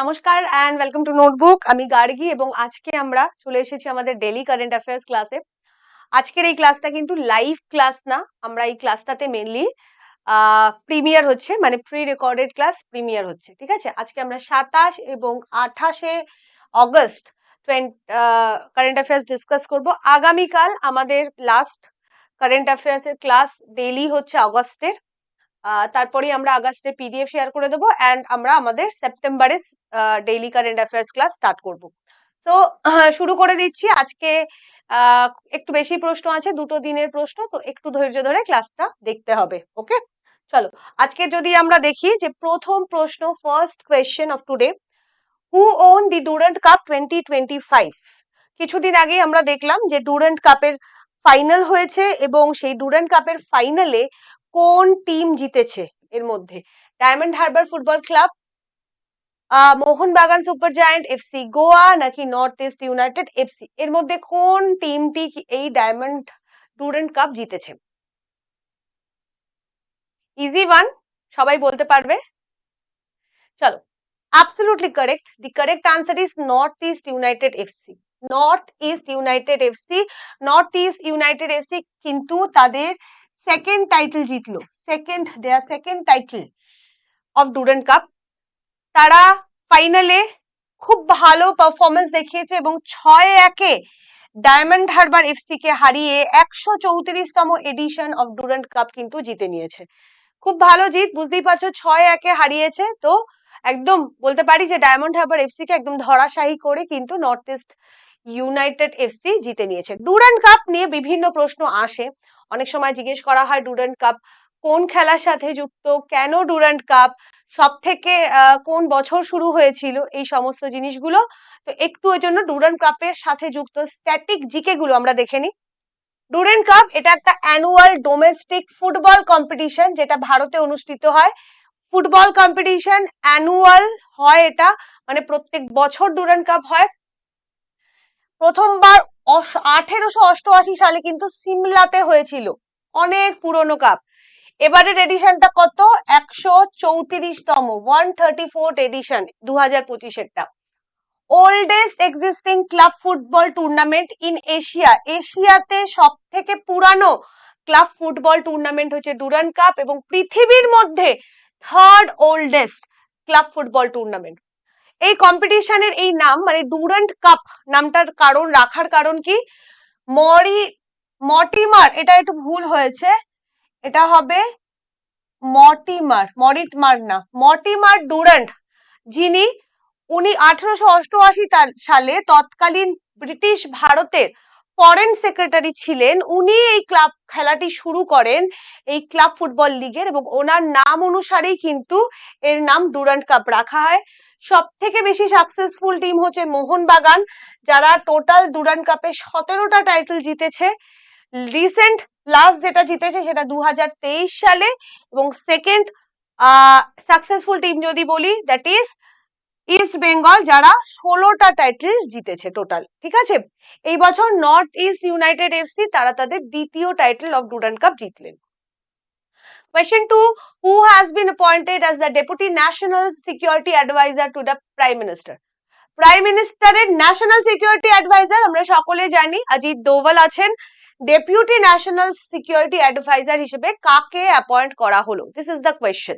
নমস্কার and welcome to notebook. আমি গার্গী এবং আজকে আমরা চলে এসেছি আমাদের ডেইলি কারেন্ট অ্যাফেয়ার্স ক্লাসে। আজকের এই ক্লাসটা কিন্তু লাইভ ক্লাস না, আমরা এই ক্লাসটাতে মেইনলি প্রিমিয়ার হচ্ছে, মানে প্রি রেকর্ডেড ক্লাস প্রিমিয়ার হচ্ছে, ঠিক আছে। আজকে আমরা 27 এবং 28 অগস্ট কারেন্ট অ্যাফেয়ার্স ডিসকাস করব। আগামীকাল আমাদের লাস্ট কারেন্ট অ্যাফেয়ার্স এর ক্লাস ডেইলি হচ্ছে অগস্টের। তারপরে আমরা আগস্টের পিডিএফ শেয়ার করে দেবো এন্ড আমরা আমাদের সেপ্টেম্বরে daily current affairs class start করব। তো শুরু করে দিচ্ছি। আজকে একটু বেশি প্রশ্ন আছে, দুটো দিনের প্রশ্ন, তো একটু ধৈর্য ধরে ক্লাসটা দেখতে হবে। ওকে, চলো আজকে যদি আমরা দেখি যে প্রথম প্রশ্ন, first question of today, who won the Durand cup 2025? কিছুদিন আগে আমরা দেখলাম যে ডুরান্ট কাপের ফাইনাল হয়েছে এবং সেই ডুরান্ট কাপের ফাইনালে কোন টিম জিতেছে। এর মধ্যে diamond Harbour football club, Mohun Bagan super giant FC Goa নাকি নর্থ ইস্ট ইউনাইটেড এফসি, এর মধ্যে কোন টিমটি এই ডায়মন্ড ডুরান্ট কাপ জিতেছে? ইজি ওয়ান, সবাই বলতে পারবে। চলো, absolutely correct. The correct answer is North East United FC. North East United FC. North East United FC কিন্তু তাদের সেকেন্ড টাইটেল জিতলো, their second title of Durand Cup. তারা ফাইনালে খুব ভালো পারফরমেন্স দেখিয়েছে এবং 6-1 ডায়মন্ড হারবার এফসি কে হারিয়ে 134তম এডিশন অফ ডুরান্ট কাপ কিন্তু জিতে নিয়েছে। খুব ভালো জিত, বুঝতেই পারছো, 6-1 হারিয়েছে। তো একদম বলতে পারি যে ডায়মন্ড হারবার এফসি কে একদম ধরাশায়ী করে কিন্তু নর্থ ইস্ট ইউনাইটেড এফসি জিতে নিয়েছে। ডুরান্ট কাপ নিয়ে বিভিন্ন প্রশ্ন আসে, অনেক সময় জিজ্ঞেস করা হয় ডুরান্ট কাপ কোন খেলার সাথে যুক্ত, কেন ডুরান্ট কাপ, সব থেকে কোন বছর শুরু হয়েছিল, এই সমস্ত জিনিসগুলো। তো একটু ওই জন্য ডুরান্ট কাপের সাথে যুক্ত স্ট্যাটিক জিকে গুলো আমরা দেখে নিই। ডুরান্ট কাপ এটা একটা অ্যানুয়াল ডোমেস্টিক ফুটবল কম্পিটিশন যেটা ভারতে অনুষ্ঠিত হয়। ফুটবল কম্পিটিশন অ্যানুয়াল হয়, এটা মানে প্রত্যেক বছর ডুরান্ট কাপ হয়। প্রথমবার 1888 সালে কিন্তু সিমলাতে হয়েছিল, অনেক পুরনো কাপ। এবারের এডিশনটা কত? 134তম, 134th এডিশন 2025-এরটা। Oldest existing club football tournament in Asia, এশিয়াতে সব থেকে পুরানো ক্লাব ফুটবল টুর্নামেন্ট হচ্ছে ডুরান্ট কাপ এবং পৃথিবীর মধ্যে third oldest club football tournament. এই কম্পিটিশনের এই নাম, মানে ডুরান্ট কাপ নামটার কারণ রাখার কারণ কি, মর্টিমার, এটা একটু ভুল হয়েছে, এটা হবে মর্টিমার ডুরান্ট, যিনি 1888 সালে তৎকালীন ব্রিটিশ ভারতের ফরেন সেক্রেটারি ছিলেন। উনি এই ক্লাব খেলাটি শুরু করেন, এই ক্লাব ফুটবল লিগের, এবং ওনার নাম অনুসারেই কিন্তু এর নাম ডুরান্ট কাপ রাখা হয়। সব থেকে বেশি সাকসেসফুল টিম হচ্ছে মোহনবাগান, যারা টোটাল ডুরান্ট কাপে 17টা টাইটেল জিতেছে। রিসেন্ট লাস্ট যেটা জিতেছে সেটা 2023 সালে, এবং সেকেন্ড সাকসেসফুল টিম যদি বলি দ্যাট ইজ ইস্ট বেঙ্গল, যারা 16টা টাইটেল জিতেছে টোটাল, ঠিক আছে। এই বছর নর্থ ইস্ট ইউনাইটেড এফসি তারা তাদের দ্বিতীয় টাইটেল অফ ডুরান্ট কাপ জিতলেন। Question 2, who has been appointed as the Deputy National Security Advisor to the Prime Minister? Prime মিনিস্টারের ন্যাশনাল সিকিউরিটি অ্যাডভাইজার আমরা সকলে জানি অজিত দোভাল আছেন। ডেপুটি ন্যাশনাল সিকিউরিটি অ্যাডভাইজার হিসেবে কাকে অ্যাপয়েন্ট করা হলো? This is the question.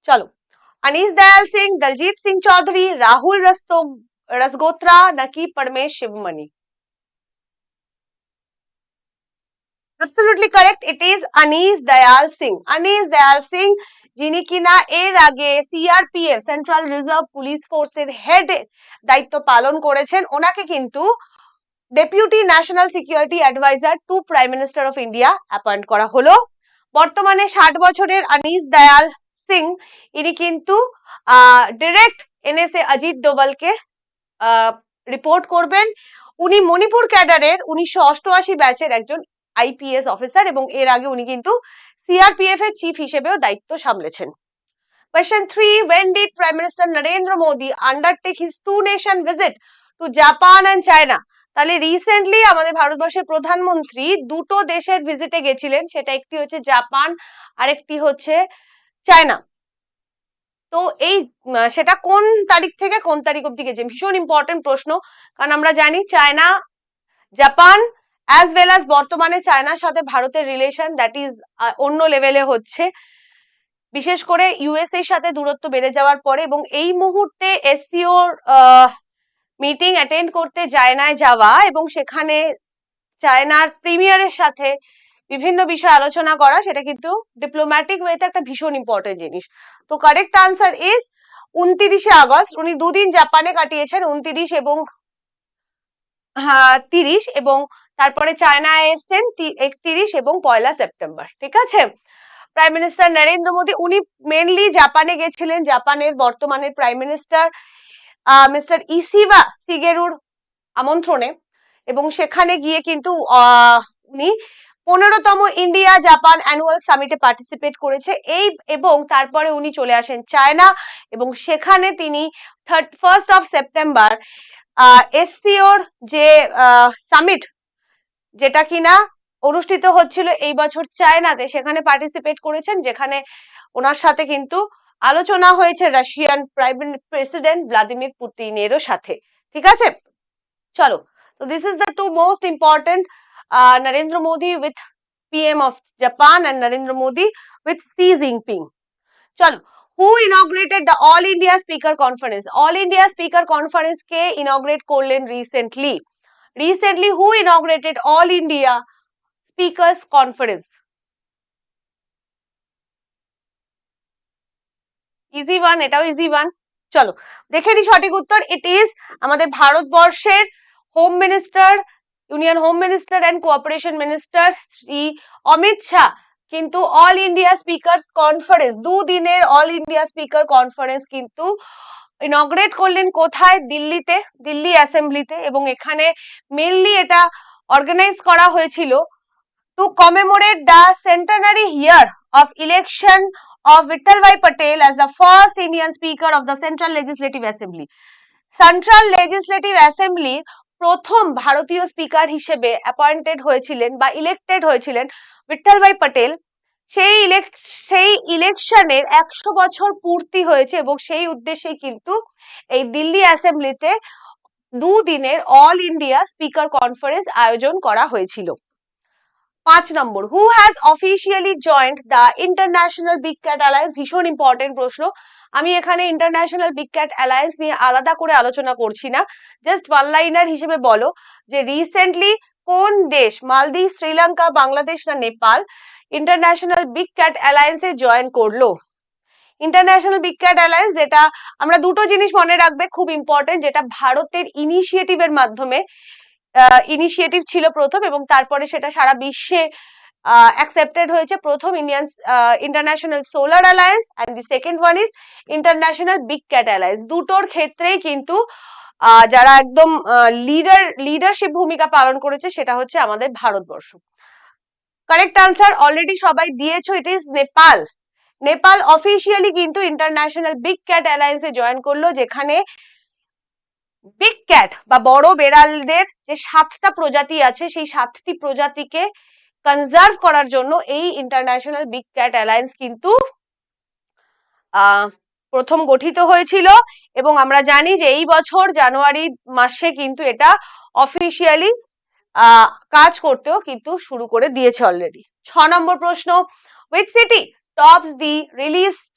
চলো, अनीस दयाल सिंह, दलजीत सिंह चौधरी, राहुल रसगोत्रा नाकि Paramesh Sivamani? Absolutely correct, it is Anees Dayal Singh. Anees Dayal Singh যিনি কিনা এর আগে সিআরপিএফ সেন্ট্রাল রিজার্ভ পুলিশ ফোর্সের হেড দায়িত্ব পালন করেছেন, ওনাকে কিন্তু deputy national security adviser to prime minister of India appoint করা হলো। বর্তমানে 60 বছরের अनीस दयाल সিং ইনি কিন্তু ডিরেক্ট এনএসএ অজিত দোভালকে রিপোর্ট করবেন। উনি মণিপুর ক্যাডারের 1988 ব্যাচের একজন আইপিএস অফিসার এবং এর আগে উনি কিন্তু সিআরপিএফ এর চিফ হিসেবেও দায়িত্ব সামলেছেন। Question 3, when did Prime Minister Narendra Modi undertake his two-nation visit to Japan and China? তাহলে রিসেন্টলি আমাদের ভারতবর্ষের প্রধানমন্ত্রী দুটো দেশের ভিজিটে গেছিলেন, সেটা একটি হচ্ছে জাপান আর একটি হচ্ছে চায়না। তো এই সেটা কোন তারিখ থেকে কোন তারিখ অব্দি গেছে, ভীষণ ইম্পর্টেন্ট প্রশ্ন। কারণ আমরা জানি China, Japan as well as বর্তমানে চায়নার সাথে ভারতের রিলেশন দ্যাট ইজ অন্য লেভেলে হচ্ছে, বিশেষ করে ইউএসএ এর সাথে দূরত্ব বেড়ে যাওয়ার পরে। এবং এই মুহূর্তে এসসিওর মিটিং অ্যাটেন্ড করতে চায়নায় যাওয়া এবং সেখানে চায়নার প্রিমিয়ারের সাথে বিভিন্ন বিষয়ে আলোচনা করা, সেটা কিন্তু ডিপ্লোম্যাটিক ওয়েতে একটা ভীষণ ইম্পর্টেন্ট জিনিস। তো কারেক্ট আনসার ইজ 29শে আগস্ট। উনি দুদিন জাপানে কাটিয়েছেন, 29 এবং 30, এবং তারপরে চায়নায় এসছেন 31 এবং 1 সেপ্টেম্বর। ঠিক আছে। প্রাইম মিনিস্টার নরেন্দ্র মোদী উনি মেনলি জাপানে গেছিলেন, জাপানের বর্তমানের প্রাইম মিনিস্টার মিস্টার ইসিবা সিগেরুর আমন্ত্রণে, এবং সেখানে গিয়ে কিন্তু উনি 15তম ইন্ডিয়া জাপান অ্যানুয়াল সামিটে পার্টিসিপেট করেছে এই, এবং তারপরে উনি চলে আসেন চায়না, এবং সেখানে তিনি 1 সেপ্টেম্বর এসসিওর যে সামিট যেটা কিনা অনুষ্ঠিত হচ্ছিল এই বছর চায়নাতে, সেখানে পার্টিসিপেট করেছেন, যেখানে ওনার সাথে কিন্তু আলোচনা হয়েছে রাশিয়ান প্রেসিডেন্ট ভ্লাদিমির পুতিনেরও সাথে। ঠিক আছে, চলো। So this is the two most important, Narendra Modi with PM of Japan and Narendra Modi with Xi Jinping. চলো, who inaugurated the All India Speaker Conference? All India Speaker Conference K inaugurate করলেন recently? Recently who inaugurated All India Speakers Conference? Easy one, এটাও easy one. চলো দেখে নি সঠিক উত্তর। ইট is আমাদের ভারতবর্ষের home minister, union home minister and cooperation minister Shri Amit Shah কিন্তু অল ইন্ডিয়া স্পিকার্স কনফারেন্স, দুদিনের অল ইন্ডিয়া স্পিকার কনফারেন্স কিন্তু ইনগ্রেট করলেন কোথায়? দিল্লিতে, দিল্লি অ্যাসেম্বলিতে। এবং এখানে মেনলি এটা অর্গানাইজ করা হয়েছিল two commemorate the centenary year of election of Vittalbhai Patel as the first Indian Speaker of the Central Legislative Assembly. Central Legislative Assembly প্রথম ভারতীয় স্পিকার হিসেবে অ্যাপয়েন্টেড হয়েছিলেন বা ইলেক্টেড হয়েছিলেন ভিট্টালভাই পটেল। সেই ইলেকশনের 100 বছর পূর্তি হয়েছে, এবং সেই উদ্দেশ্যে কিন্তু এই দিল্লি অ্যাসেম্বলিতে দুদিনের অল ইন্ডিয়া স্পিকার কনফারেন্স আয়োজন করা হয়েছিল। 5 নম্বর, who has officially joined the international big cat alliance? ভীষণ ইম্পর্টেন্ট প্রশ্ন। আমি এখানে ইন্টারন্যাশনাল বিগ ক্যাট অ্যালায়েন্স নিয়ে আলাদা করে আলোচনা করছি না, জাস্ট ওয়ান লাইনার হিসেবে বলো যে রিসেন্টলি কোন দেশ, মালদ্বীপ, শ্রীলঙ্কা, বাংলাদেশ না নেপাল, ইন্টারন্যাশনাল বিগ ক্যাট অ্যালায়েন্সে জয়েন করলো? ইন্টারন্যাশনাল বিগ ক্যাট অ্যালায়েন্স, যেটা আমরা দুটো জিনিস মনে রাখবে খুব ইম্পর্টেন্ট, যেটা ভারতের ইনিশিয়েটিভের মাধ্যমে ইনিশিয়েটিভ ছিল প্রথম, এবং তারপরে সেটা সারা বিশ্বে অ্যাকসেপ্টেড হয়েছে। প্রথম Indian international solar alliance and the second one is international big cat alliance. দুটোর ক্ষেত্রেই কিন্তু যারা একদম লিডারশিপ ভূমিকা পালন করেছে সেটা হচ্ছে আমাদের ভারতবর্ষ। কারেক্ট আনসার অলরেডি সবাই দিয়েছো, it is Nepal. Nepal officially কিন্তু ইন্টারন্যাশনাল বিগ ক্যাট অ্যালায়েন্সে জয়েন করলো, যেখানে বিগ ক্যাট বা বড় বেড়ালদের যে 7টা প্রজাতি আছে, সেই 7টি প্রজাতিকে কনজার্ভ করার জন্য এই ইন্টারন্যাশনাল বিগ ক্যাট অ্যালায়েন্স কিন্তু প্রথম গঠিত হয়েছিল। এবং আমরা জানি যে এই বছর জানুয়ারি মাসে কিন্তু এটা অফিসিয়ালি কাজ করতেও কিন্তু শুরু করে দিয়েছে অলরেডি। 6 নম্বর প্রশ্ন, which city tops the released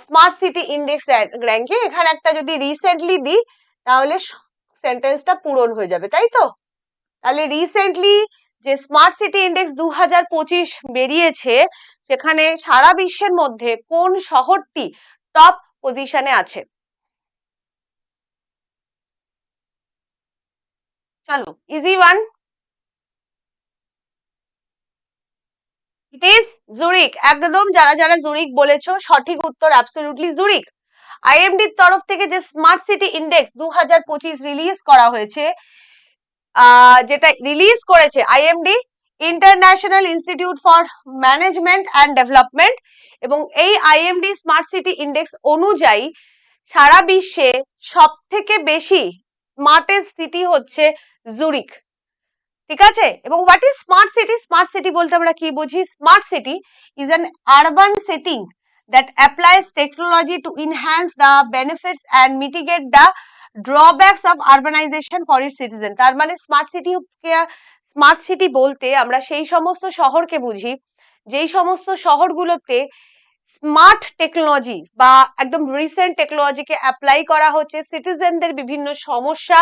smart city index ranking? এখানে একটা যদি রিসেন্টলি দিই তাহলে সেন্টেন্সটা পূরণ হয়ে যাবে, তাই তো? তাহলে রিসেন্টলি যে স্মার্ট সিটি ইন্ডেক্স 2025 বেরিয়েছে, সেখানে সারা বিশ্বের মধ্যে কোন শহরটি টপ পজিশনে আছে? চলো, easy one, it is Zurich. একদম যারা যারা জুরিক বলেছো সঠিক উত্তর, অ্যাবসলিউটলি জুরিক। আইএমডির তরফ থেকে যে স্মার্ট সিটি ইন্ডেক্স 2025 রিলিজ করা হয়েছে, যেটা রিলিজ করেছে IMD, international institute for management and development, এবং এই আইএমডি স্মার্ট সিটি ইন্ডেক্স অনুযায়ী সারা বিশ্বে সব থেকে বেশি স্মার্টেস্ট সিটি হচ্ছে জুরিক। ঠিক আছে। এবং what is smart city? Smart city বলতে আমরা কি বুঝি? Smart city is an urban setting that applies technology to enhance the benefits and mitigate the drawbacks of urbanization for its citizen. তার মানে স্মার্ট সিটি বলতে আমরা সেই সমস্ত শহরকে বুঝি যেই সমস্ত শহরগুলোতে স্মার্ট টেকনোলজি বা একদম রিসেন্ট টেকনোলজিকে অ্যাপ্লাই করা হচ্ছে সিটিজেনদের বিভিন্ন সমস্যা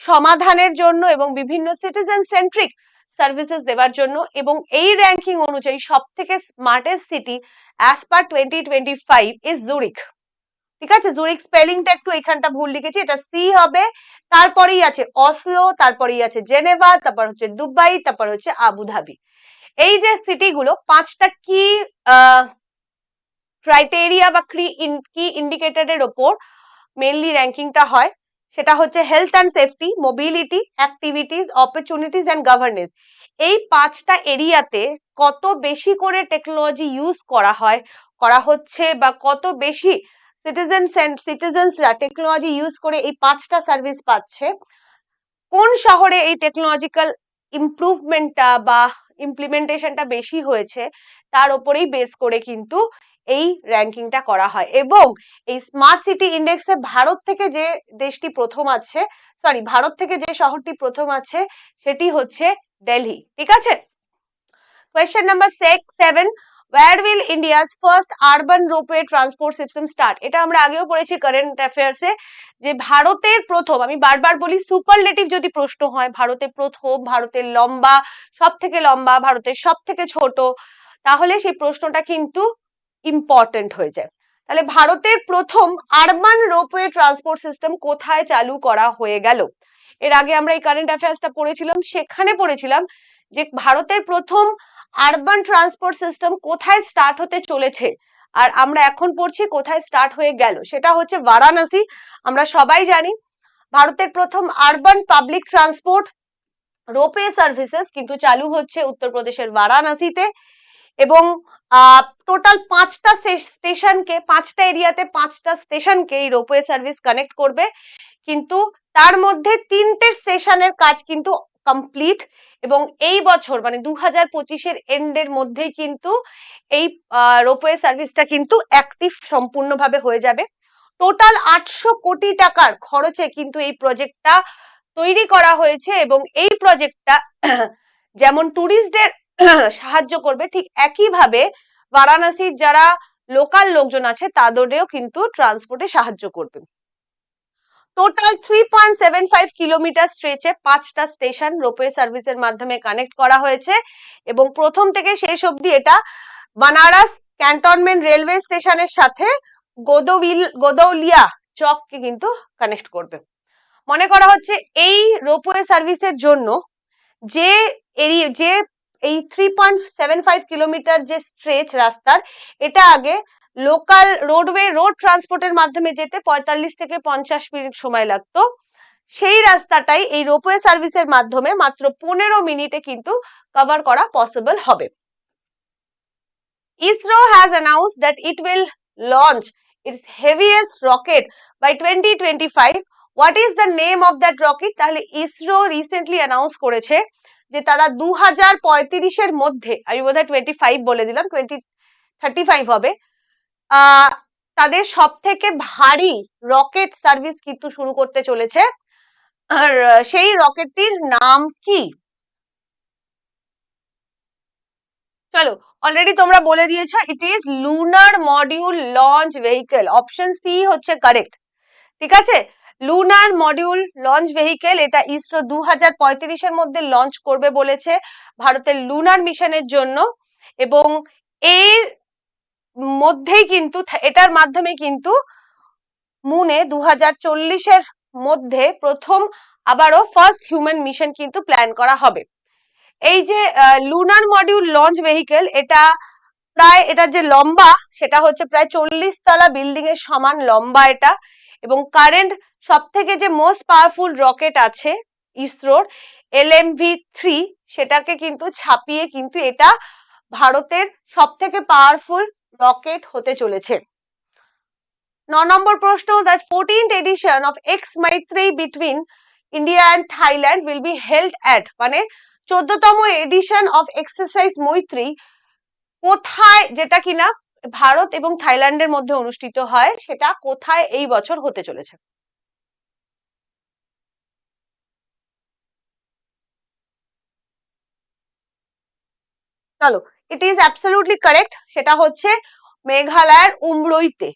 সমাধানের জন্য এবং বিভিন্ন সিটিজেন সেন্ট্রিক সার্ভিসেস দেওয়ার জন্য। এবং এই র্যাঙ্কিং অনুযায়ী সব থেকে smartest city as per 2025 is Zurich. ঠিক আছে, জুরিক স্পেলিংটা একটু এখানটা ভুল লিখেছি, এটা সি হবে। তারপরেই আছে অসলো, তারপরেই আছে জেনেভা, তারপর হচ্ছে দুবাই, তারপর হচ্ছে আবুধাবি। এই যে সিটিগুলো পাঁচটা কি ক্রাইটেরিয়া বা কি ইন্ডিকেটরের ওপর মেইনলি র্যাঙ্কিংটা হয়, সেটা হচ্ছে health and safety, mobility, activities, opportunities and governance. এই পাঁচটা এরিয়াতে কত বেশি করে টেকনোলজি ইউজ করা হচ্ছে বা কত বেশি সিটিজেন্সরা টেকনোলজি ইউজ করে এই পাঁচটা সার্ভিস পাচ্ছে, কোন শহরে এই টেকনোলজিক্যাল ইমপ্রুভমেন্টটা বা ইমপ্লিমেন্টেশনটা বেশি হয়েছে তার উপরেই বেস করে কিন্তু এই র্যাঙ্কিংটা করা হয়। এবং এই স্মার্ট সিটি ইন্ডেক্সে ভারত থেকে যে দেশটি প্রথম আছে, ভারত থেকে যে শহরটি প্রথম আছে সেটি হচ্ছে দিল্লি। ঠিক আছে, question number 7, where will India's first urban ropeway transport system start? এটা আমরা আগেও পড়েছি কারেন্ট অ্যাফেয়ার্সে যে ভারতের প্রথম, আমি বারবার বলি সুপারলেটিভ যদি প্রশ্ন হয়, ভারতের প্রথম, ভারতের লম্বা, সব থেকে লম্বা, ভারতের সব থেকে ছোট, তাহলে সেই প্রশ্নটা কিন্তু ইম্পর্টেন্ট হয়ে যায়। তাহলে ভারতের প্রথম আরবান রোপওয়ে ট্রান্সপোর্ট সিস্টেম কোথায় চালু করা হয়ে গেল? এর আগে আমরা এই কারেন্ট অ্যাফেয়ার্সটা পড়েছিলাম, সেখানে পড়েছিলাম যে ভারতের প্রথম আরবান ট্রান্সপোর্ট সিস্টেম কোথায় স্টার্ট হতে চলেছে, আর আমরা এখন পড়ছি কোথায় স্টার্ট হয়ে গেল, সেটা হচ্ছে বারাণসী। আমরা সবাই জানি ভারতের প্রথম urban public transport ropeway services কিন্তু চালু হচ্ছে উত্তরপ্রদেশের বারাণসীতে। এবং টোটাল 5টা স্টেশনকে, 5টা এরিয়াতে 5টা স্টেশনকে এই রোপওয়ে সার্ভিস কানেক্ট করবে, কিন্তু তার মধ্যে 3টে স্টেশনের কাজ কিন্তু কমপ্লিট এবং এই বছর মানে 2025-এর এন্ডের মধ্যেই কিন্তু এই রোপওয়ে সার্ভিসটা কিন্তু অ্যাক্টিভ সম্পূর্ণভাবে হয়ে যাবে। টোটাল 800 কোটি টাকার খরচে কিন্তু এই প্রজেক্টটা তৈরি করা হয়েছে এবং এই প্রজেক্টটা যেমন টুরিস্টদের সাহায্য করবে, ঠিক একইভাবে বারাণসীর যারা লোকাল লোকজন আছে তাদেরও কিন্তু ট্রান্সপোর্টে সাহায্য করবে। টোটাল 3.75 কিলোমিটার স্ট্রেচে 5টা স্টেশন রোপওয়ে সার্ভিসের মাধ্যমে কানেক্ট করা হয়েছে এবং প্রথম থেকে শেষ অবধি এটা বানারস ক্যান্টনমেন্ট রেলওয়ে স্টেশনের সাথে গোদৌলিয়া চককে কিন্তু কানেক্ট করবে। মনে করা হচ্ছে এই রোপওয়ে সার্ভিসের জন্য যে এই 3.75 কিলোমিটার যে স্ট্রেচ রাস্তার, এটা আগে লোকাল রোড ট্রান্সপোর্টের মাধ্যমে যেতে 45 থেকে 50 মিনিট সময় লাগতো, সেই রাস্তাটাই এই রোপওয়ে সার্ভিসের মাধ্যমে মাত্র 15 মিনিটে কিন্তু কভার করা পসিবল হবে। ISRO has announced that it will launch its heaviest rocket by 2025. What is the name of that rocket? তাহলে ISRO recently announce করেছে যে তারা 2035-এর মধ্যে, আমি বোধহয় 25 বলে দিলাম, 2035 হবে, তাদের সব থেকে ভারী রকেট সার্ভিস কিন্তু শুরু করতে চলেছে। আর সেই রকেটটির নাম কি? চলো, অলরেডি তোমরা বলে দিয়েছো, it is lunar module launch vehicle, option C হচ্ছে কারেক্ট। ঠিক আছে, লুনার মডিউল লঞ্চ ভেহিকেল, এটা ইসরো 2035-এর মধ্যে লঞ্চ করবে বলেছে ভারতের লুনার মিশনের জন্য। এবং এর মধ্যেই কিন্তু, এটার মাধ্যমে কিন্তু মুনে 2040-এর মধ্যে প্রথম আবারও ফার্স্ট হিউম্যান মিশন কিন্তু প্ল্যান করা হবে। এই যে লুনার মডিউল লঞ্চ ভেহিকেল, এটা প্রায়, এটার যে লম্বা সেটা হচ্ছে প্রায় 40 তলা বিল্ডিং এর সমান লম্বা এটা। এবং কারেন্ট সব থেকে যে মোস্ট পাওয়ারফুল রকেট আছে ইসরোর LMV-3, সেটাকে কিন্তু ছাপিয়ে কিন্তু এটা ভারতের সব থেকে পাওয়ারফুল রকেট হতে চলেছে। 9 নম্বর প্রশ্ন, the 14th edition of X-Maitri between India and Thailand will be held at, মানে 14তম এডিশন অফ এক্সারসাইজ মৈত্রী কোথায়, যেটা কিনা ভারত এবং থাইল্যান্ডের মধ্যে অনুষ্ঠিত হয়, সেটা কোথায় এই বছর হতে চলেছে? চলো, ইট ইজ অ্যাবসলিউটলি কারেক্ট, সেটা হচ্ছে মেঘালয়ের উমরইতে।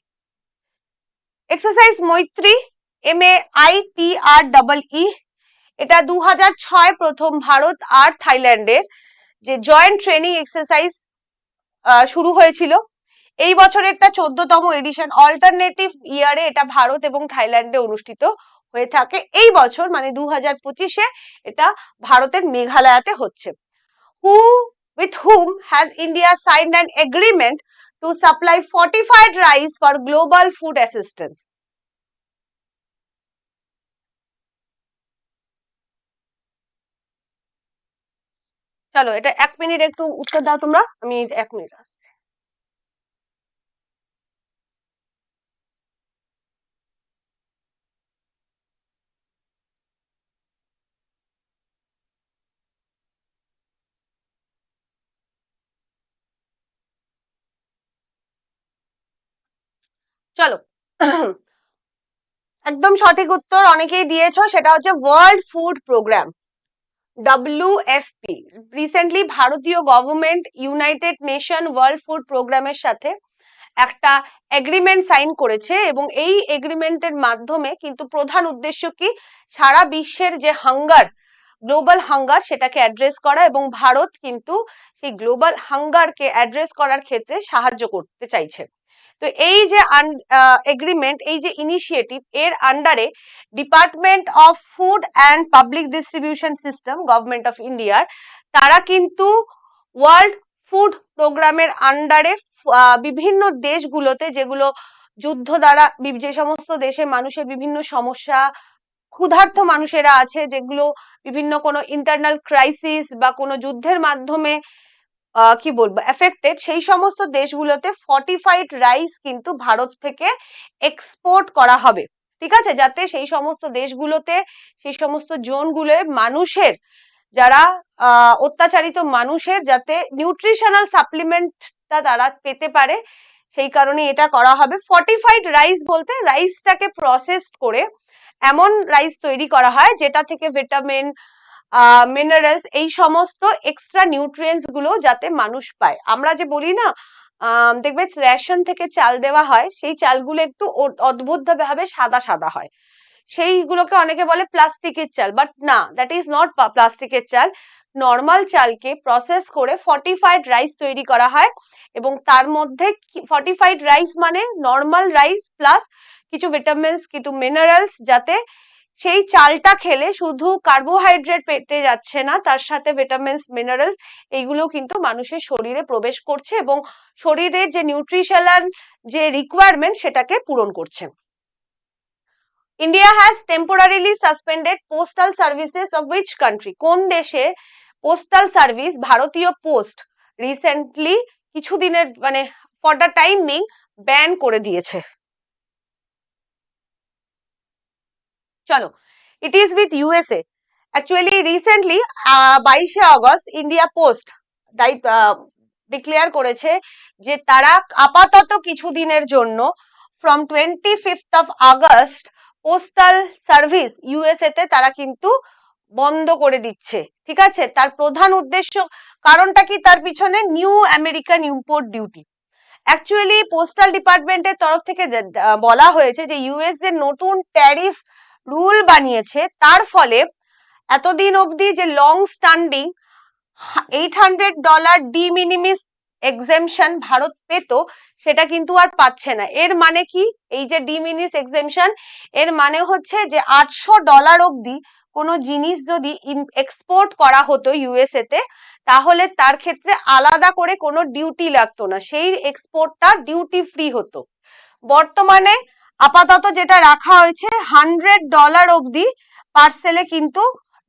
এক্সারসাইজ মৈত্রী, MAITREE, এটা 2006 প্রথম ভারত আর থাইল্যান্ডের যে জয়েন্ট ট্রেনিং এক্সারসাইজ শুরু হয়েছিল। এই বছর একটা 14তম এডিশন, অল্টারনেটিভ ইয়ারে এটা ভারত এবং থাইল্যান্ডে অনুষ্ঠিত হয়ে থাকে। এই বছর মানে 2025-এ এটা ভারতের মেঘালয়াতে হচ্ছে। Who with whom has India signed an agreement to supply fortified rice for global food assistance? চলো, এটা 1 মিনিট একটু উত্তর দাও তোমরা, আমি 1 মিনিট আসছি। চলো, একদম সঠিক উত্তর অনেকেই দিয়েছো, সেটা হচ্ছে world food programme, WFP। Recently ভারতীয় government united nation world food প্রোগ্রামের সাথে একটা এগ্রিমেন্ট সাইন করেছে, এবং এই এগ্রিমেন্টের মাধ্যমে কিন্তু প্রধান উদ্দেশ্য কি, সারা বিশ্বের যে হাঙ্গার, গ্লোবাল হাঙ্গার, সেটাকে অ্যাড্রেস করা, এবং ভারত কিন্তু সেই গ্লোবাল হাঙ্গারকে অ্যাড্রেস করার ক্ষেত্রে সাহায্য করতে চাইছে। তো এই যে এগ্রিমেন্ট, এই যে ইনিশিয়েটিভ, এর আন্ডারে department of food and public distribution system, government of ইন্ডিয়ার, তারা কিন্তু ওয়ার্ল্ড ফুড প্রোগ্রামের আন্ডারে বিভিন্ন দেশগুলোতে, যেগুলো যুদ্ধ দ্বারা, যে সমস্ত দেশে মানুষের বিভিন্ন সমস্যা, ক্ষুধার্ত মানুষেরা আছে, যেগুলো বিভিন্ন কোনো ইন্টারনাল ক্রাইসিস বা কোনো যুদ্ধের মাধ্যমে কি বলবো এফেক্টেড, সেই সমস্ত দেশগুলোতে ফর্টিফাইড রাইস কিন্তু ভারত থেকে এক্সপোর্ট করা হবে। ঠিক আছে, যাতে সেই সমস্ত দেশগুলোতে, সেই সমস্ত জোনগুলোয় মানুষের, যারা অত্যাচারিত মানুষের, যাতে নিউট্রিশনাল সাপ্লিমেন্টটা তারা পেতে পারে, সেই কারণে এটা করা হবে। ফর্টিফাইড রাইস বলতে রাইসটাকে প্রসেসড করে এমন রাইস তৈরি করা হয় যেটা থেকে ভিটামিন, মিনারেলস, এই সমস্ত এক্সট্রা নিউট্রিয়েন্টস গুলো যাতে মানুষ পায়। আমরা যে বলি না, দেখবে রেশন থেকে চাল দেওয়া হয়, সেই চালগুলো একটু অদ্ভুত ভাবে সাদা সাদা হয়, সেইগুলোকে অনেকে বলে প্লাস্টিকের চাল, বাট না, দ্যাট ইজ নট প্লাস্টিকের চাল। নর্মাল চালকে প্রসেস করে ফর্টিফাইড রাইস তৈরি করা হয়, এবং তার মধ্যে ফর্টিফাইড রাইস মানে নর্মাল রাইস প্লাস কিছু ভিটামিনস, কিছু মিনারেলস, যাতে সেই চালটা খেলে শুধু কার্বোহাইড্রেট পেটে যাচ্ছে না, তার সাথে ভিটামিনস, মিনারেলস, এইগুলো কিন্তু মানুষের শরীরে প্রবেশ করছে এবং শরীরের যে নিউট্রিশনাল যে রিকোয়ারমেন্ট, সেটাকে পূরণ করছে। India has temporarily suspended postal services of which country? কোন দেশে পোস্টাল সার্ভিস, ভারতীয় পোস্ট, রিসেন্টলি কিছুদিনের মানে ফর দ্য টাইমিং ব্যান করে দিয়েছে? চলো, it is with USA। Actually recently 22শে আগস্ট ইন্ডিয়া পোস্ট ডিক্লেয়ার করেছে যে তারা আপাতত কিছুদিনের জন্য from 25th of August postal service USA তে তারা কিন্তু বন্ধ করে দিচ্ছে। ঠিক আছে, তার প্রধান উদ্দেশ্য, কারণটা কি, তার পিছনে new American import duty. Actually postal ডিপার্টমেন্টের তরফ থেকে বলা হয়েছে যে US যে নতুন ট্যারিফ রুল বানিয়েছে, তার ফলে এতদিন অবধি যে long standing $800 de minimis exemption Bharat পেত, সেটা কিন্তু আর পাচ্ছে না। এর মানে কি, এই যে ডি মিনিমিস এক্সেমশন, এর মানে হচ্ছে যে $800 অবধি কোনো জিনিস যদি এক্সপোর্ট করা হতো USA তে, তাহলে তার ক্ষেত্রে আলাদা করে কোনো ডিউটি লাগতো না, সেই এক্সপোর্টটা ডিউটি ফ্রি হতো। বর্তমানে আপাতত যেটা রাখা হয়েছে, $100 অবধি পার্সেলে কিন্তু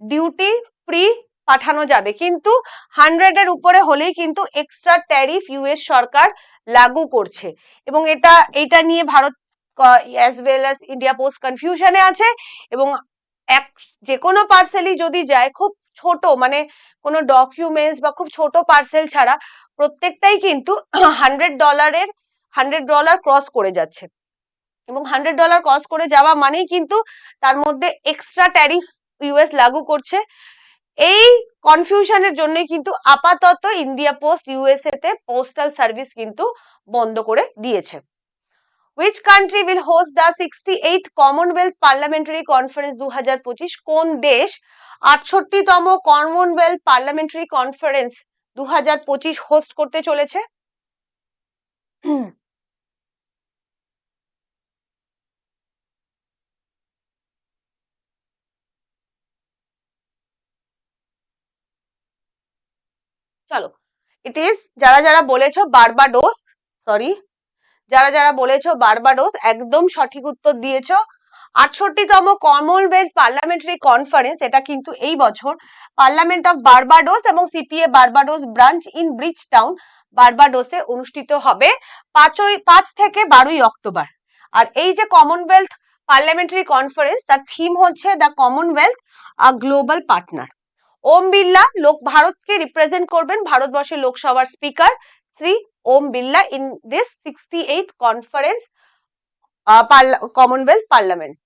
ডিউটি ফ্রি পাঠানো যাবে, কিন্তু 100-এর উপরে হলেই কিন্তু এক্সট্রা ট্যারিফ US সরকার লাগু করছে। এবং এটা নিয়ে Bharat as well as India post কনফিউশনে আছে, এবং যে কোনো পার্সেলই যদি যায়, খুব ছোট মানে কোনো ডকুমেন্টস বা খুব ছোট পার্সেল ছাড়া, প্রত্যেকটাই কিন্তু $100-এর $100 ক্রস করে যাচ্ছে, এবং $100 ক্রস করে যাওয়া মানেই কিন্তু তার মধ্যে এক্সট্রা ট্যারিফ ইউএস লাগু করছে। এই কনফিউশনের জন্য কিন্তু আপাতত ইন্ডিয়া পোস্ট ইউএসএ তে পোস্টাল সার্ভিস কিন্তু বন্ধ করে দিয়েছে। Which country will host the 68th Commonwealth Parliamentary Conference 2025? কোন দেশ 68তম কমনওয়েলথ পার্লামেন্টারি কনফারেন্স 2025 হোস্ট করতে চলেছে? চলো, ইট ইজ যারা যারা বলেছো বার্বাডোস, সরি, যারা যারা বলেছো বার্বাডোস একদম সঠিক উত্তর দিয়েছো। 68তম কমনওয়েলথ পার্লামেন্টারি কনফারেন্স এটা কিন্তু এই বছর পার্লামেন্ট অফ বার্বাডোস এবং CPA Barbados branch in Bridgetown বার্বাডোসে অনুষ্ঠিত হবে 5 থেকে 12 অক্টোবর। আর এই যে কমনওয়েলথ পার্লামেন্টারি কনফারেন্স তার থিম হচ্ছে the Commonwealth a global partner. Om Birla ভারতকে রিপ্রেজেন্ট করবেন, ভারতবর্ষের লোকসভার speaker Shri Om Birla in this 68th conference Commonwealth Parliament.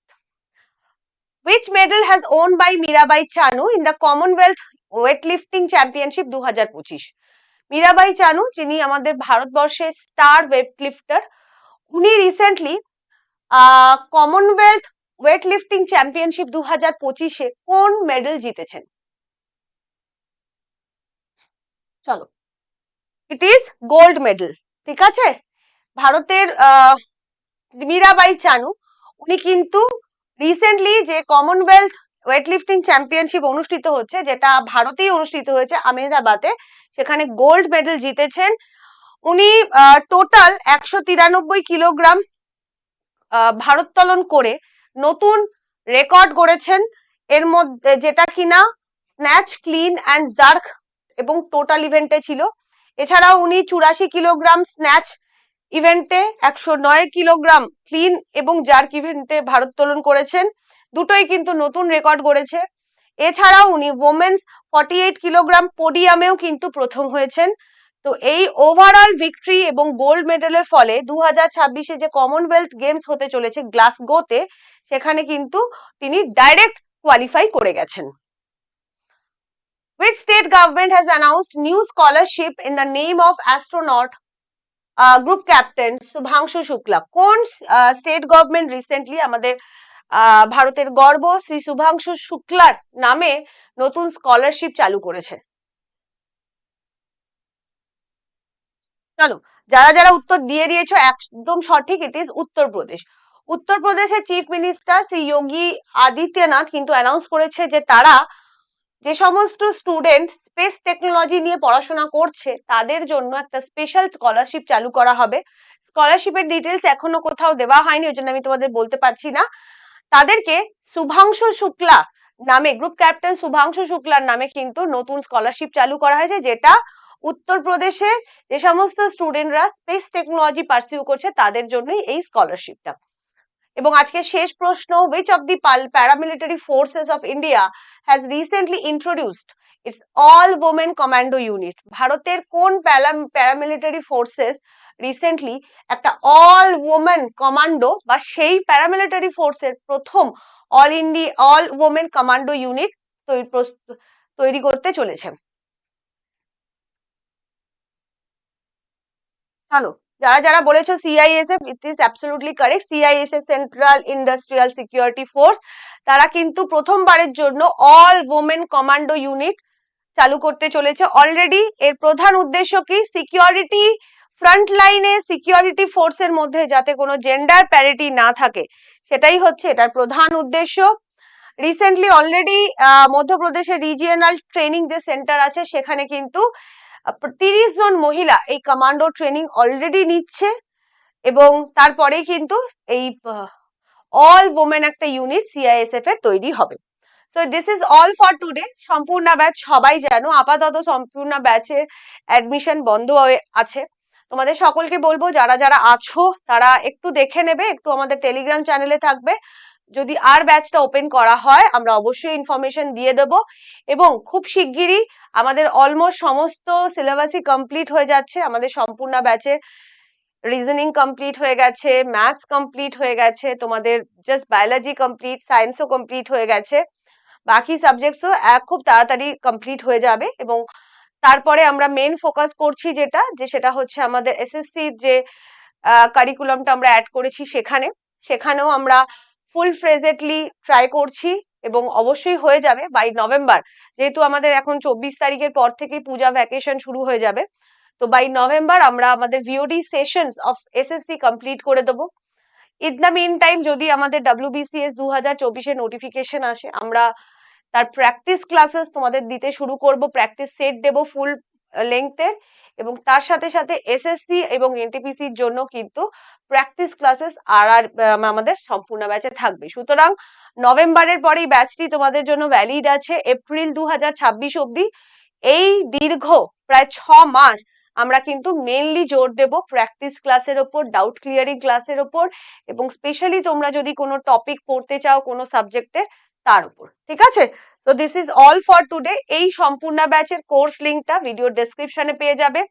Which medal has won by Mirabai Chanu in the Commonwealth Weightlifting Championship 2025? Mirabai চানু যিনি আমাদের ভারতবর্ষের স্টার ওয়েটলিফটার, উনি রিসেন্টলি কমনওয়েলথ ওয়েটলিফটিং চ্যাম্পিয়নশিপ 2025-এ কোন মেডেল জিতেছেন? চলো, ইট ইজ গোল্ড মেডেল। ঠিক আছে, ভারতের মীরাবাই চানু উনি কিন্তু রিসেন্টলি যে কমনওয়েলথ ওয়েটলিফটিং চ্যাম্পিয়নশিপ অনুষ্ঠিত হচ্ছে, যেটা ভারতেই অনুষ্ঠিত হয়েছে আহমেদাবাদে, সেখানে গোল্ড মেডেল জিতেছেন। উনি টোটাল 193 কিলোগ্রাম ভারোত্তোলন করে নতুন রেকর্ড গড়েছেন, এর মধ্যে যেটা কিনা স্ন্যাচ, ক্লিন অ্যান্ড জার্ক এবং টোটাল ইভেন্টে ছিল। এছাড়াও উনি 84 কিলোগ্রাম স্ন্যাচ ইভেন্টে, 109 কিলোগ্রাম ক্লিন এবং জার্ক ইভেন্টে ভারোত্তোলন করেছেন, দুটোই কিন্তু নতুন রেকর্ড গড়েছে। এছাড়াও উনি ওমেন্স 48 কিলোগ্রাম পোডিয়ামেও কিন্তু প্রথম হয়েছেন। তো এই ওভারঅল ভিক্টরি এবং গোল্ড মেডেলের ফলে 2026-এ যে কমনওয়েলথ গেমস হতে চলেছে গ্লাসগোতে, সেখানে কিন্তু তিনি ডাইরেক্ট কোয়ালিফাই করে গেছেন। Which state government has announced new scholarship in the name of astronaut group captain Shubhanshu Shukla? কোন স্টেট গভর্নমেন্ট রিসেন্টলি আমাদের ভারতের গর্ব শ্রী শুভাংশু শুক্লার নামে নতুন স্কলারশিপ চালু করেছে? চলো, যারা যারা উত্তর দিয়ে দিয়েছো একদম সঠিক, ইট ইজ উত্তরপ্রদেশ। উত্তরপ্রদেশের চিফ মিনিস্টার শ্রী যোগী আদিত্যনাথ কিন্তু অ্যানাউন্স করেছে যে তারা যে সমস্ত স্টুডেন্ট স্পেস টেকনোলজি নিয়ে পড়াশোনা করছে তাদের জন্য একটা স্পেশাল স্কলারশিপ চালু করা হবে। স্কলারশিপের ডিটেলস এখনো কোথাও দেওয়া হয়নি, ওই জন্য আমি তোমাদের বলতে পারছি না। তাদেরকে শুভাংশু শুক্লা নামে, গ্রুপ ক্যাপ্টেন শুভাংশু শুক্লার নামে কিন্তু নতুন স্কলারশিপ চালু করা হয়েছে, যেটা উত্তরপ্রদেশে যে সমস্ত স্টুডেন্টরা স্পেস টেকনোলজি পারসিউ করছে তাদের জন্যই এই স্কলারশিপটা। এবং আজকে শেষ প্রশ্ন, which of the paramilitary forces of India has recently introduced its all women commando unit? ভারতের কোন প্যারামিলিটারি ফোর্সেস রিসেন্টলি একটা অল ওমেন কমান্ডো বা সেই প্যারামিলিটারি ফোর্সের প্রথম অল ওমেন কমান্ডো ইউনিট তৈরি করতে চলেছে? চলো, যারা যারা বলেছো CISF, it is absolutely correct. CISF central industrial security force, তারা কিন্তু প্রথমবারের জন্য অল ওমেন কমান্ডো ইউনিট চালু করতে চলেছে অলরেডি। এর প্রধান উদ্দেশ্য কি? সিকিউরিটি ফ্রন্ট লাইনে সিকিউরিটি ফোর্সের মধ্যে যাতে কোনো জেন্ডার প্যারিটি না থাকে, সেটাই হচ্ছে এটার প্রধান উদ্দেশ্য। রিসেন্টলি অলরেডি মধ্যপ্রদেশের রিজিয়নাল ট্রেনিং যে সেন্টার আছে সেখানে কিন্তু 30 জন মহিলা এই কমান্ডো ট্রেনিং অলরেডি নিচ্ছে, এবং তারপরে কিন্তু এই অল ওমেন একটা ইউনিট সিআইএসএফ এর তৈরি হবে। So this is all for today. সম্পূর্ণ ব্যাচ সবাই জানো আপাতত সম্পূর্ণ ব্যাচের অ্যাডমিশন বন্ধ হয়ে আছে। তোমাদের সকলকে বলবো যারা যারা আছো তারা একটু দেখে নেবে, একটু আমাদের টেলিগ্রাম চ্যানেলে থাকবে। যদি আর ব্যাচটা ওপেন করা হয় আমরা অবশ্যই ইনফরমেশন দিয়ে দেব, এবং খুব শিগগিরই আমাদের অলমোস্ট সমস্ত সিলেবাসই কমপ্লিট হয়ে যাচ্ছে আমাদের সম্পূর্ণ ব্যাচে। রিজনিং কমপ্লিট হয়ে গেছে, ম্যাথস কমপ্লিট হয়ে গেছে, তোমাদের জাস্ট বায়োলজি কমপ্লিট, সায়েন্সও কমপ্লিট হয়ে গেছে, বাকি সাবজেক্টসও খুব তাড়াতাড়ি কমপ্লিট হয়ে যাবে। এবং তারপরে আমরা মেন ফোকাস করছি সেটা হচ্ছে আমাদের এসএসসির যে কারিকুলামটা আমরা অ্যাড করেছি সেখানেও আমরা ফুল ফ্রেজেডলি ট্রাই করছি এবং অবশ্যই হয়ে যাবে বাই নভেম্বর। যেহেতু আমাদের এখন 24 তারিখের পর থেকেই পূজা ভ্যাকেশন শুরু হয়ে যাবে, তো বাই নভেম্বর আমরা আমাদের VOD sessions of SSC complete করে দেবো। ইন দ্য মিন টাইম যদি আমাদের WBCS 2024 নোটিফিকেশন আসে, আমরা তার প্র্যাকটিস ক্লাসেস তোমাদের দিতে শুরু করব, প্র্যাকটিস সেট দেব ফুল লেংথের, এবং তার সাথে সাথে এসএসসি এবং এনটিপিসির জন্য কিন্তু প্র্যাকটিস ক্লাসেস আর আমাদের সম্পূর্ণ ব্যাচে থাকবে। সুতরাং নভেম্বরের পরেই ব্যাচটি তোমাদের জন্য ভ্যালিড আছে এপ্রিল 2026 অবধি। এই দীর্ঘ প্রায় 6 মাস আমরা কিন্তু মেইনলি জোর দেব প্র্যাকটিস ক্লাসের ওপর, ডাউট ক্লিয়ারিং ক্লাসের ওপর, এবং স্পেশালি তোমরা যদি কোনো টপিক পড়তে চাও কোনো সাবজেক্টে তার উপর। ঠিক আছে, তো this is all for today. এই সম্পূর্ণ ব্যাচের কোর্স লিঙ্কটা ভিডিও ডেসক্রিপশনে পেয়ে যাবে।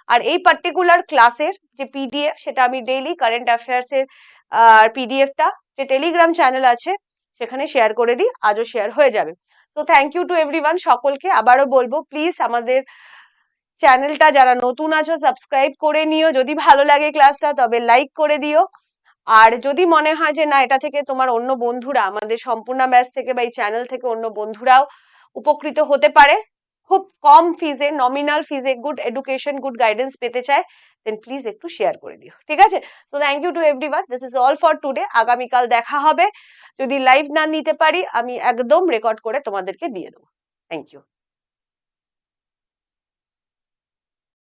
আর এই পার্টিকুলার ক্লাসের যে পিডিএফ, সেটা আমি ডেইলি কারেন্ট অ্যাফেয়ার্স এর পিডিএফটা যে টেলিগ্রাম চ্যানেল আছে সেখানে শেয়ার করে দিই, আজও শেয়ার হয়ে যাবে। তো থ্যাংক ইউ টু এভরিওয়ান, সকলকে আবারও বলবো প্লিজ আমাদের চ্যানেলটা যারা নতুন আছো সাবস্ক্রাইব করে নিও, যদি ভালো লাগে ক্লাসটা তবে লাইক করে দিও। আর যদি মনে হয় যে না এটা থেকে তোমার অন্য বন্ধুরা আমাদের সম্পূর্ণ ব্যাচ থেকে বা এই চ্যানেল থেকে অন্য বন্ধুরাও উপকৃত হতে পারে, খুব কম ফিজে, নমিনাল ফিজে গুড এডুকেশন, গুড গাইডেন্স পেতে চায়, দেন প্লিজ একটু শেয়ার করে দিও। ঠিক আছে, তো thank you to everyone, this is all for today. আগামীকাল দেখা হবে, যদি লাইভ না নিতে পারি আমি একদম রেকর্ড করে তোমাদেরকে দিয়ে দেবো। Thank you.